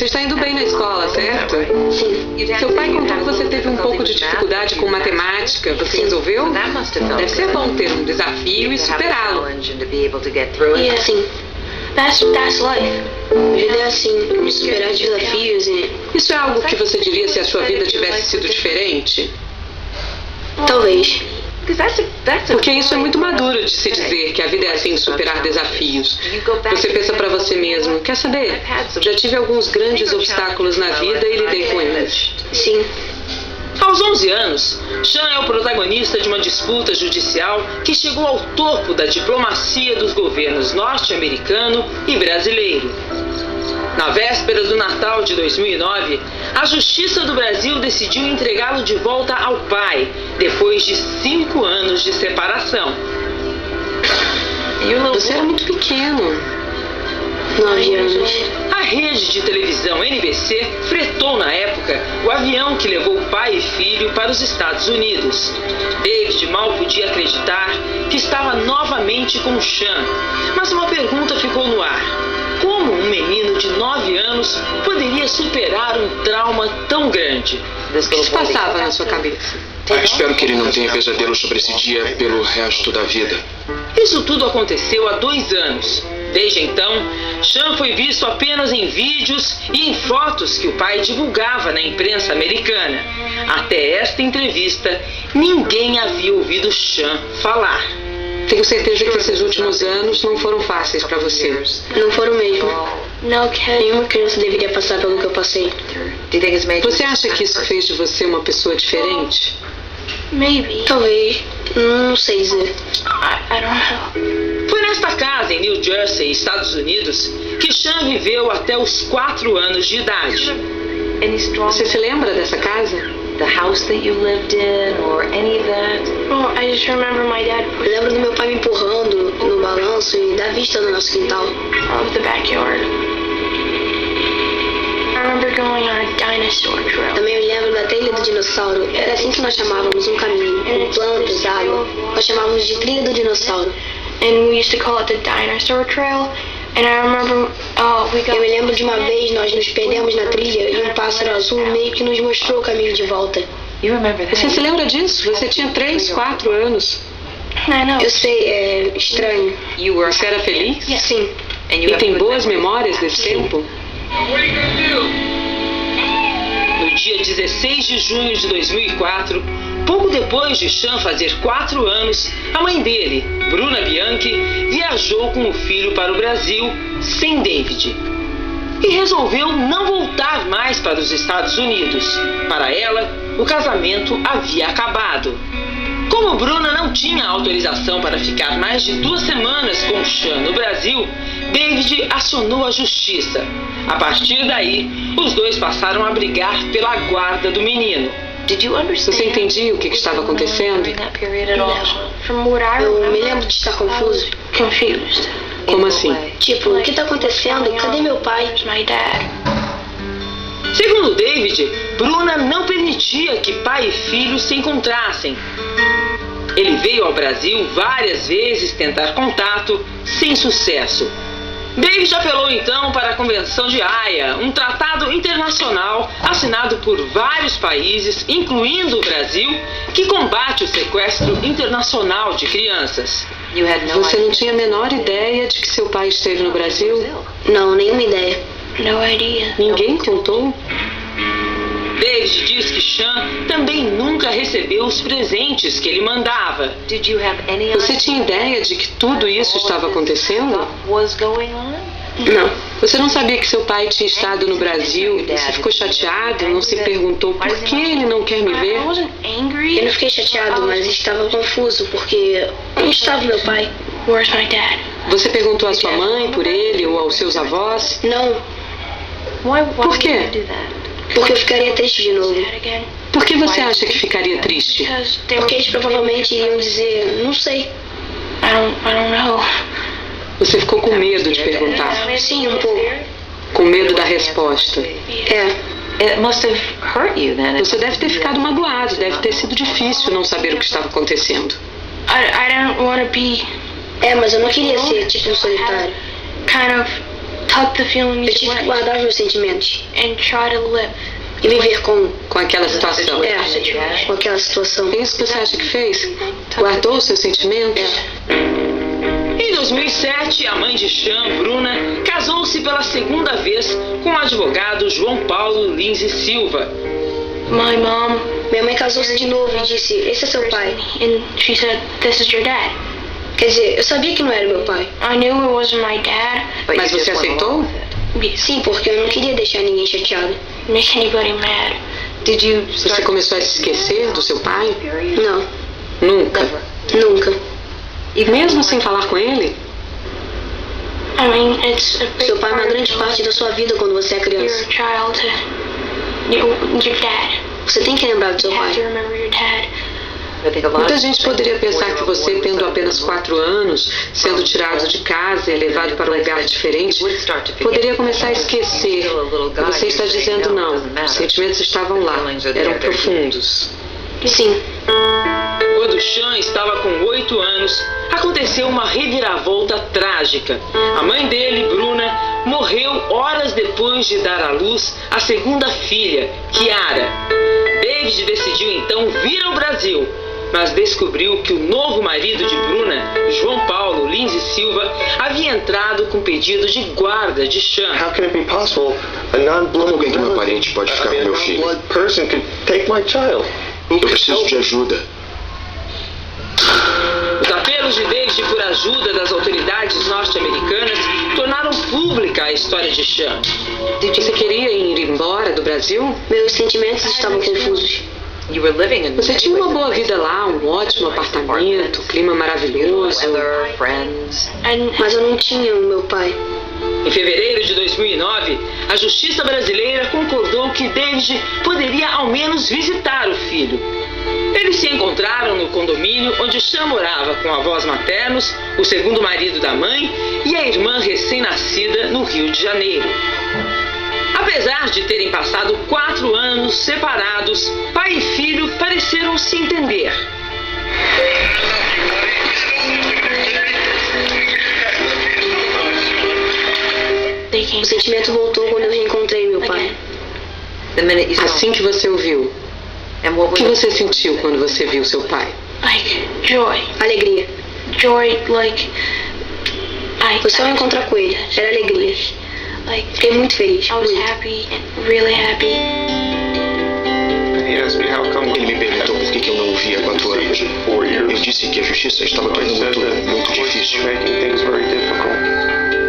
Você está indo bem na escola, certo? Sim. Seu pai contou que você teve um pouco de dificuldade com matemática. Você resolveu? Deve ser bom ter um desafio e superá-lo. Sim. That's life. A vida é assim, superar desafios e... Isso é algo que você diria se a sua vida tivesse sido diferente? Talvez. Porque isso é muito maduro de se dizer que a vida é assim, superar desafios. Você pensa pra você mesmo, quer saber? Já tive alguns grandes obstáculos na vida e lidei com eles. Sim. Aos 11 anos, Sean é o protagonista de uma disputa judicial que chegou ao topo da diplomacia dos governos norte-americano e brasileiro. Na véspera do Natal de 2009, a Justiça do Brasil decidiu entregá-lo de volta ao pai, depois de 5 anos de separação. Você era muito pequeno. 9 anos. A rede de televisão NBC fretou na época o avião que levou pai e filho para os Estados Unidos. David mal podia acreditar que estava novamente com Sean, mas uma pergunta ficou no ar. Como um menino de 9 anos poderia superar um trauma tão grande? O que se passava na sua cabeça? Espero que ele não tenha pesadelos sobre esse dia pelo resto da vida. Isso tudo aconteceu há 2 anos. Desde então, Sean foi visto apenas em vídeos e em fotos que o pai divulgava na imprensa americana. Até esta entrevista, ninguém havia ouvido Sean falar. Tenho certeza que esses últimos anos não foram fáceis para você. Não foram mesmo. Nenhuma criança deveria passar pelo que eu passei. Você acha que isso fez de você uma pessoa diferente? Talvez. Não sei dizer. Foi nesta casa em New Jersey, Estados Unidos, que Sean viveu até os 4 anos de idade. Você se lembra dessa casa? The house that you lived in or any of that? Oh, I just remember my dad. Eu lembro do meu pai me empurrando no balanço e da vista do nosso quintal. Of the backyard. I remember going on a dinosaur trail. Também me lembro da trilha do dinossauro. Era assim que nós chamávamos um caminho, com plantas, água. Nós chamávamos de trilha do dinossauro. And we used to call it the dinosaur trail. And I remember Eu me lembro de uma vez nós nos perdemos na trilha e um pássaro azul meio que nos mostrou o caminho de volta. You remember that? Você se lembra disso? Você tinha 3, 4 anos. I know. Eu sei, é estranho. Você era feliz? Sim. E tem boas memórias desse tempo? No dia 16 de junho de 2004, pouco depois de Sean fazer 4 anos, a mãe dele, Bruna Bianchi, viajou com o filho para o Brasil sem David. E resolveu não voltar mais para os Estados Unidos. Para ela, o casamento havia acabado. Como Bruna não tinha autorização para ficar mais de 2 semanas com Sean no Brasil, David acionou a justiça. A partir daí, os dois passaram a brigar pela guarda do menino. Você entendia o que estava acontecendo? Eu me lembro de estar confuso. Confused. Como assim? Tipo, o que está acontecendo? Cadê meu pai? My dad. Segundo David, Bruna não permitia que pai e filho se encontrassem. Ele veio ao Brasil várias vezes tentar contato, sem sucesso. David apelou então para a Convenção de Haia, um tratado internacional assinado por vários países, incluindo o Brasil, que combate o sequestro internacional de crianças. Você não tinha a menor ideia de que seu pai esteve no Brasil? Não, nenhuma ideia. No idea. Ninguém contou? David diz que Sean também nunca recebeu os presentes que ele mandava. Você tinha ideia de que tudo isso estava acontecendo? Não. Você não sabia que seu pai tinha estado no Brasil? Você ficou chateado? Não se perguntou por que ele não quer me ver? I wasn't angry. Eu não fiquei chateado, mas estava confuso, porque onde estava meu pai? Where's my dad? Você perguntou à sua mãe por ele ou aos seus avós? Não, Por quê? porque eu ficaria triste de novo. Dad again? Por que você acha que ficaria triste? Because they Porque eles provavelmente iriam dizer, não sei. I don't know. Você ficou com medo de perguntar, Sim, um pouco. com medo da resposta. É, It must have hurt you then. Você deve ter ficado magoado, deve ter sido difícil não saber o que estava acontecendo. I don't want to be mas eu não queria ser tipo um solitário. kind of tuck the Eu feelings tive que away guardar os meus sentimentos and try to live. e viver com aquela situação. com aquela situação. É isso que você acha que fez? Guardou os seus sentimentos? Em 2007, a mãe de Sean, Bruna, casou-se pela segunda vez com o advogado João Paulo Lins e Silva. My mom, Minha mãe casou-se de novo e disse: esse é seu pai. and she said, "This is your dad." Quer dizer, eu sabia que não era meu pai. I knew it wasn't my dad. Mas você aceitou? Sim, porque eu não queria deixar ninguém chateado. Make anybody mad. Você começou a se esquecer do seu pai? Não, Nunca. nunca. E mesmo sem falar com ele? I mean, it's a big Seu pai é uma part grande parte da sua vida quando você é of your criança. child to your dad. Você tem que lembrar do seu You have to pai. remember your dad. Muita gente poderia pensar que você, tendo apenas 4 anos, sendo tirado de casa e levado para um lugar diferente, poderia começar a esquecer. E você está dizendo não. Os sentimentos estavam lá, eram profundos. Sim, Quando Sean estava com 8 anos, aconteceu uma reviravolta trágica. A mãe dele, Bruna, morreu horas depois de dar à luz a segunda filha, Kiara. David decidiu então vir ao Brasil, mas descobriu que o novo marido de Bruna, João Paulo Lins e Silva, havia entrado com pedido de guarda de Sean. How can it be possible a non-blood Como alguém que não é parente pode ficar com meu filho? non-blood person could take my child? Eu preciso de ajuda. Os apelos de David por ajuda das autoridades norte-americanas tornaram pública a história de Sean. Você queria ir embora do Brasil? meus sentimentos estavam confusos. Você tinha uma boa vida lá, um ótimo apartamento, clima maravilhoso. Mas eu não tinha o meu pai. Em fevereiro de 2009, a Justiça brasileira concordou que David poderia ao menos visitar o filho. Eles se encontraram no condomínio onde Sean morava com avós maternos, o segundo marido da mãe e a irmã recém-nascida no Rio de Janeiro. Apesar de terem passado 4 anos separados, pai e filho pareceram se entender. O sentimento voltou quando eu reencontrei meu pai. Assim que você o viu, o que você sentiu quando você viu seu pai? Like joy. Alegria. Joy, like Foi só eu encontrar com ele. Era alegria. like Fiquei muito feliz. I was Muito. happy, really happy. He asked me how come Ele me perguntou por que eu não o via há 4 anos. Eu disse que a justiça estava I tornando said tudo that muito was difícil. making things very difficult.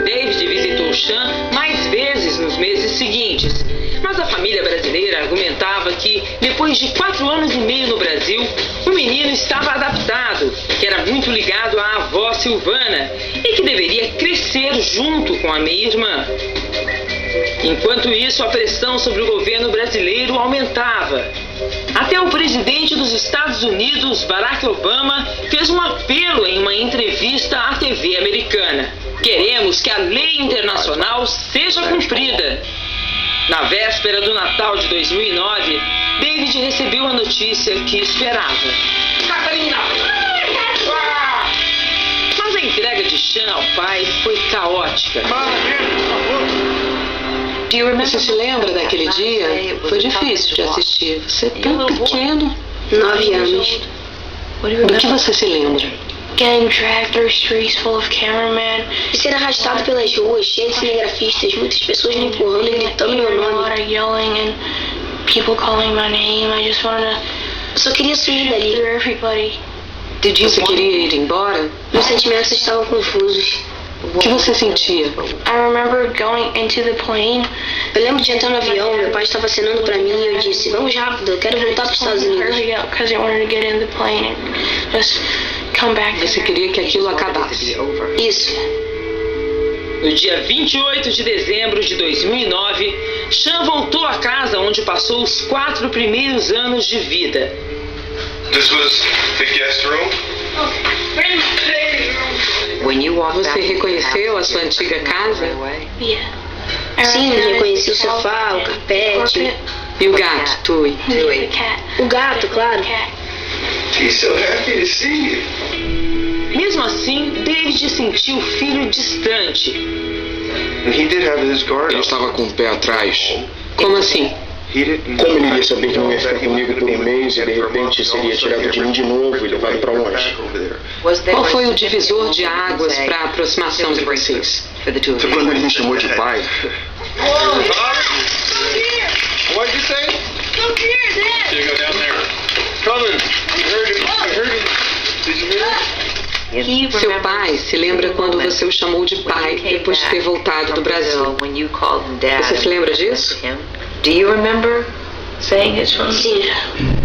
David visitou Sean mais vezes nos meses seguintes, mas a família brasileira argumentava que, depois de 4 anos e meio no Brasil, o menino estava adaptado, que era muito ligado à avó Silvana e que deveria crescer junto com a meia-irmã. Enquanto isso, a pressão sobre o governo brasileiro aumentava. Até o presidente dos Estados Unidos, Barack Obama, fez um apelo em uma entrevista à TV americana. Queremos que a lei internacional seja cumprida. Na véspera do Natal de 2009, David recebeu a notícia que esperava. Mas a entrega de Sean ao pai foi caótica. Você se lembra daquele dia? Foi difícil de assistir. Você é tão pequeno. 9 anos. Do que você se lembra? Getting dragged through streets full of cameramen. De ser arrastado pelas ruas, cheio de cinegrafistas, muitas pessoas me empurrando e gritando meu A nome. lot of yelling and people calling my name. I just wanted to Eu só queria sair shoot dali. through everybody. Você queria ir embora? Meus sentimentos estavam confusos. O que você sentia? I remember going into the plane. Eu lembro de entrar no avião, meu pai estava acenando pra mim e eu disse: vamos rápido, eu quero voltar para os Estados Unidos. Hurry up, because I wanted to get in the plane and just come back. Você queria que aquilo acabasse. Isso. No dia 28 de dezembro de 2009, Sean voltou à casa onde passou os 4 primeiros anos de vida. This was the guest room. Você reconheceu a sua antiga casa? Yeah. I Sim, recognized reconheci o the sofá, o carpet, carpete. E o gato, Tui? the cat. O gato, claro. Cat. She's so happy to see you. Mesmo assim, David sentiu o filho distante. He did have his guard Ele up. estava com o pé atrás. Como assim? Como ele iria saber que não ia ficar comigo por um mês e de repente seria tirado de mim de novo e levado para longe? Qual foi o divisor de águas para a aproximação de vocês? Foi quando ele me chamou de pai. What'd you say? Come here, Dad. You go down there. Coming. I heard him. Did you hear it? Seu pai se lembra quando você o chamou de pai depois de ter voltado do Brasil. Você se lembra disso? Do you remember saying it, Sean? Sim.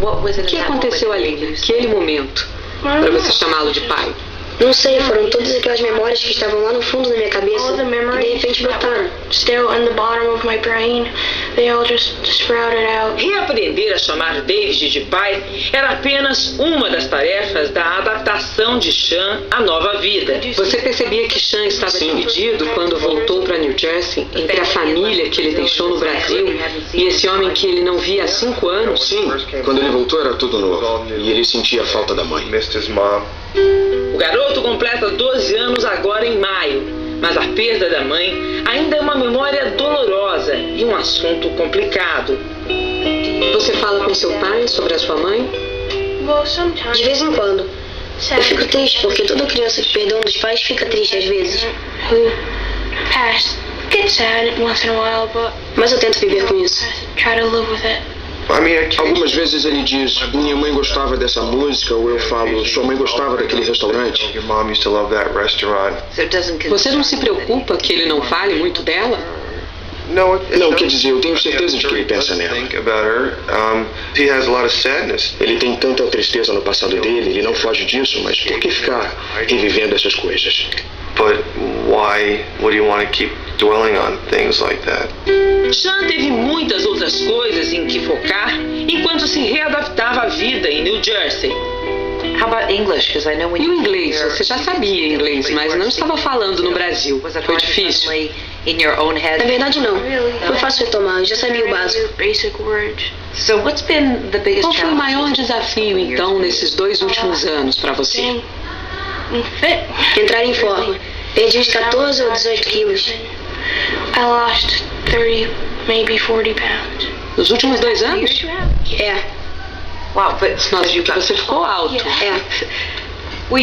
What was it O que in that aconteceu moment? ali, naquele momento, para você chamá-lo de pai? Não sei, foram todas aquelas memórias que estavam lá no fundo da minha cabeça e de repente brotaram. Still in the bottom of my brain, they all just sprouted out. Reaprender a chamar David de pai era apenas uma das tarefas da adaptação de Sean à nova vida. Você percebia que Sean estava dividido quando voltou para New Jersey entre a família que ele deixou no Brasil e esse homem que ele não via há 5 anos? Sim, quando ele voltou era tudo novo. E ele sentia a falta da mãe. Missed his mom. O garoto completa 12 anos agora em maio, mas a perda da mãe ainda é uma memória dolorosa e um assunto complicado. Você fala com seu pai sobre a sua mãe? Well, sometimes. De vez em quando. Eu fico triste porque toda criança que perdeu um dos pais fica triste às vezes. Who passed get sad once in a while, but Mas eu tento viver com isso. try to live with it. I mean, I can't. Algumas vezes ele diz, minha mãe gostava dessa música, ou eu falo, sua mãe gostava daquele restaurante. Your mom used to love that restaurant. So it doesn't Você não se preocupa que ele não fale muito dela? No, Não, quer dizer, eu tenho certeza de que ele pensa nela. Think about her. He has a lot of sadness. Ele tem tanta tristeza no passado dele, ele não foge disso, mas por que ficar revivendo essas coisas? But why would you want to keep dwelling on things like that? Sean teve muitas outras coisas em que focar enquanto se readaptava à vida em New Jersey. How about English? Because I know when E o you inglês? Você já sabia inglês, mas não estava falando no Brasil. Was it Foi hard to difícil? suddenly, in your own head? Na verdade não. Foi fácil retomar, eu já sabia o básico. Basic words. So what's been the biggest Qual foi o challenge? maior desafio, então, nesses 2 últimos anos para você? Getting fit. Entrar em forma. Perdi uns 14 ou 18 quilos. I lost 30, maybe 40 pounds. Nos últimos 2 anos? É, Wow, but Nossa, porque você ficou alto. é.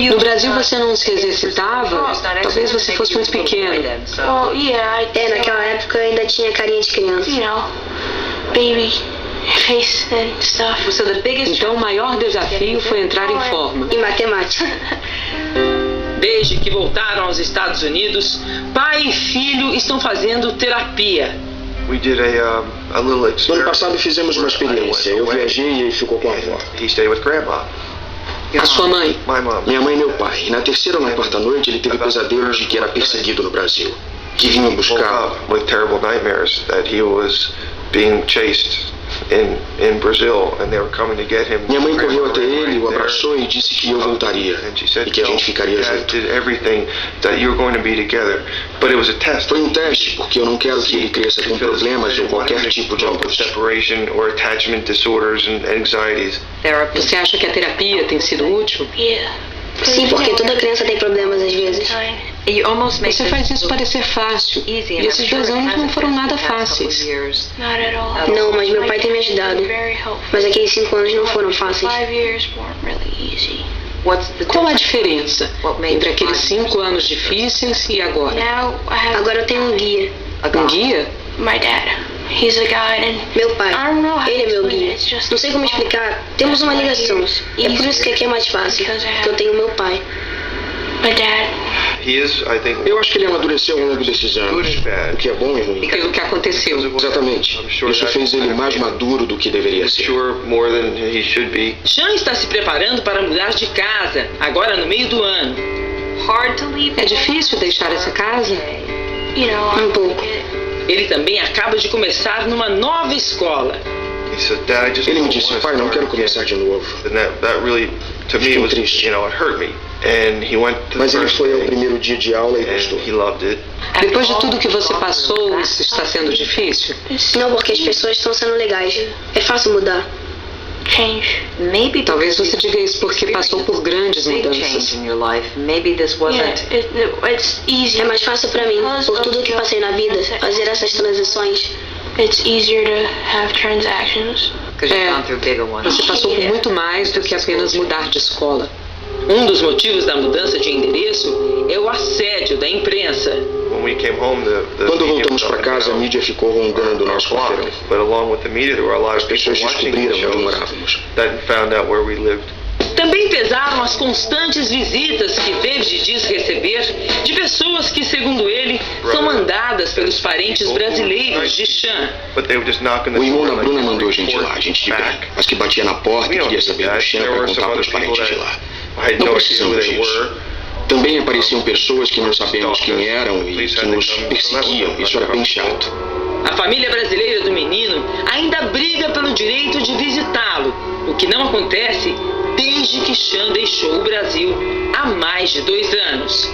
No Brasil você não se exercitava? Talvez você fosse muito pequeno. Well, yeah, É, naquela época eu ainda tinha carinha de criança. you know, baby face and stuff. So the biggest Então o maior desafio foi entrar em forma. Em matemática. Desde que voltaram aos Estados Unidos, pai e filho estão fazendo terapia. We did a little No ano experiment. passado fizemos uma experiência. Eu viajei e ele ficou com a avó. He stayed with grandma. A sua mãe? My mom. Minha mãe e meu pai. E na terceira ou na quarta noite ele teve pesadelos de que era perseguido no Brasil. Que vinham Woke buscá-lo. up with terrible nightmares that he was being chased in Brazil and they were coming to get him. Minha mãe correu até ele, o abraçou e disse que eu voltaria. And she said, E que a gente ficaria Dad junto. did everything that you were going to be together. But it was a test. Foi um teste, porque eu não quero que ele cresça com problemas ou qualquer tipo de angústia. Separation or attachment disorders and anxieties. therapy? Você acha que a terapia tem sido útil? Yeah. Sim, porque toda criança tem problemas às vezes. You almost make Você faz isso parecer fácil. E esses 2 anos não foram nada fáceis. Not at all. Não, mas meu pai tem me ajudado. Very helpful. Mas aqueles 5 anos não foram fáceis. 5 years weren't really easy. What's the Qual a difference? diferença entre aqueles 5 anos difíceis e agora? Now I have Agora eu tenho um guia. Um guia? my dad. He's a guide and Meu pai. I don't know how Ele é to meu explain guia. it. It's just Não sei como explicar. Temos uma ligação. É por isso que aqui é mais fácil. Que eu tenho meu pai. my dad. He is, I think, Eu acho que ele amadureceu ao longo desses good anos. and bad. O que é bom e ruim. Pelo que aconteceu. Exatamente. Isso fez ele mais maduro do que deveria ser. Sure, more than he should be. Sean está se preparando para mudar de casa, agora no meio do ano. Hard to leave. É difícil deixar essa casa? You know, Um pouco. Ele também acaba de começar numa nova escola. He said, Dad, I just Ele me don't disse, wanna pai, não start quero again." começar de novo. And that really, to me, Fiquei was, triste. you know, it hurt me. And he went to Mas the ele first foi ao day, primeiro dia de aula e and gostou. he loved it. Depois de tudo que você passou, isso está sendo difícil? Não, porque as pessoas estão sendo legais. É fácil mudar. change. Maybe Talvez você diga isso porque passou por grandes big mudanças. change in your life. Maybe this wasn't. It's easy. É mais fácil pra mim, por tudo que passei na vida, fazer essas transições. It's easier to have transactions. Because you've gone through bigger ones. Você passou por muito mais do que apenas mudar de escola. Um dos motivos da mudança de endereço é o assédio da imprensa. When we came home, the Quando media voltamos was para on casa, a our mídia ficou rondando o nosso quarteirão. blocks, but along with the media, there were a lot As of people pessoas watching the descobriram onde shows morávamos. that found out where we lived. Também pesaram as constantes visitas que David diz receber de pessoas que, segundo ele, são mandadas pelos parentes brasileiros de Sean. But they would just knock on the O irmão door da like Bruna they mandou were gente lá, gente de back. branco, mas que batia na porta e queria saber do Sean para contar para os parentes de lá. Não precisamos disso. Também apareciam pessoas que não sabemos quem eram e que nos perseguiam. Isso era bem chato. A família brasileira do menino ainda briga pelo direito de visitá-lo, o que não acontece desde que Sean deixou o Brasil há mais de 2 anos.